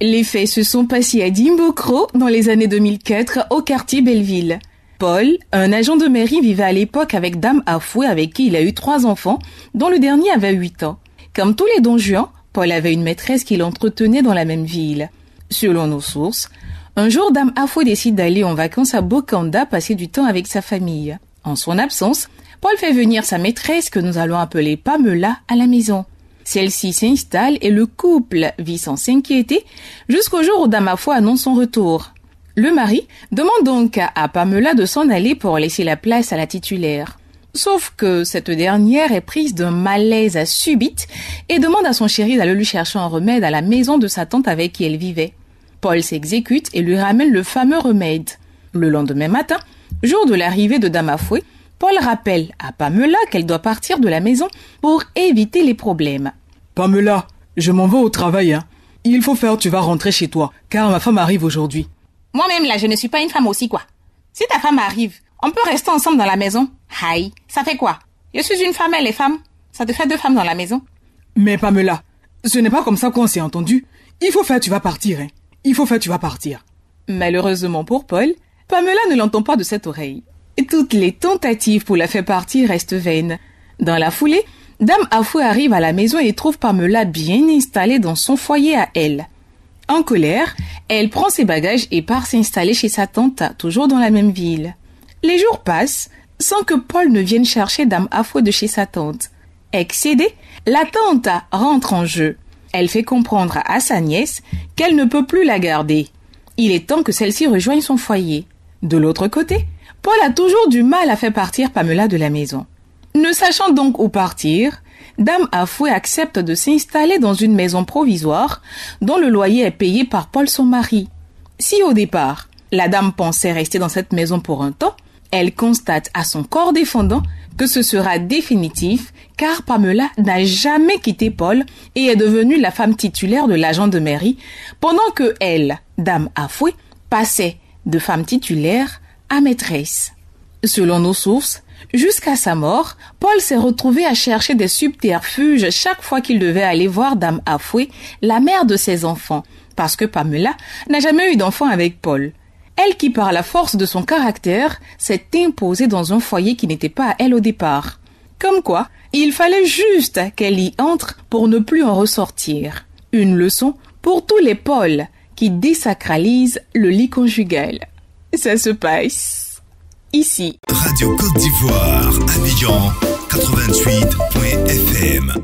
Les faits se sont passés à Dimbokro dans les années 2004 au quartier Belleville. Paul, un agent de mairie, vivait à l'époque avec Dame Afoué avec qui il a eu 3 enfants, dont le dernier avait 8 ans. Comme tous les Don Juan, Paul avait une maîtresse qui l'entretenait dans la même ville. Selon nos sources, un jour Dame Afoué décide d'aller en vacances à Bokanda passer du temps avec sa famille. En son absence, Paul fait venir sa maîtresse que nous allons appeler Pamela à la maison. Celle-ci s'installe et le couple vit sans s'inquiéter jusqu'au jour où Dame Afoué annonce son retour. Le mari demande donc à Pamela de s'en aller pour laisser la place à la titulaire. Sauf que cette dernière est prise d'un malaise subite et demande à son chéri d'aller lui chercher un remède à la maison de sa tante avec qui elle vivait. Paul s'exécute et lui ramène le fameux remède. Le lendemain matin, jour de l'arrivée de Dame Afoué, Paul rappelle à Pamela qu'elle doit partir de la maison pour éviter les problèmes. Pamela, je m'en vais au travail, hein. Il faut faire, tu vas rentrer chez toi, car ma femme arrive aujourd'hui. Moi-même là, je ne suis pas une femme aussi quoi. Si ta femme arrive, on peut rester ensemble dans la maison. Aïe, ça fait quoi? Je suis une femme, elle est femme. Ça te fait 2 femmes dans la maison. Mais Pamela, ce n'est pas comme ça qu'on s'est entendu. Il faut faire, tu vas partir, hein. Il faut faire, tu vas partir. Malheureusement pour Paul, Pamela ne l'entend pas de cette oreille. Toutes les tentatives pour la faire partir restent vaines. Dans la foulée, Dame Afoué arrive à la maison et trouve Pamela bien installée dans son foyer à elle. En colère, elle prend ses bagages et part s'installer chez sa tante, toujours dans la même ville. Les jours passent sans que Paul ne vienne chercher Dame Afoué de chez sa tante. Excédée, la tante rentre en jeu. Elle fait comprendre à sa nièce qu'elle ne peut plus la garder. Il est temps que celle-ci rejoigne son foyer. De l'autre côté, Paul a toujours du mal à faire partir Pamela de la maison. Ne sachant donc où partir, Dame Afoué accepte de s'installer dans une maison provisoire dont le loyer est payé par Paul son mari. Si au départ, la dame pensait rester dans cette maison pour un temps, elle constate à son corps défendant que ce sera définitif car Pamela n'a jamais quitté Paul et est devenue la femme titulaire de l'agent de mairie pendant que elle, Dame Afoué, passait de femme titulaire à maîtresse. Selon nos sources, jusqu'à sa mort, Paul s'est retrouvé à chercher des subterfuges chaque fois qu'il devait aller voir Dame Afoué, la mère de ses enfants, parce que Pamela n'a jamais eu d'enfant avec Paul. Elle qui, par la force de son caractère, s'est imposée dans un foyer qui n'était pas à elle au départ. Comme quoi, il fallait juste qu'elle y entre pour ne plus en ressortir. Une leçon pour tous les Pauls qui désacralisent le lit conjugal. Ça se passe ici. Radio Côte d'Ivoire, Abidjan, 88.fm.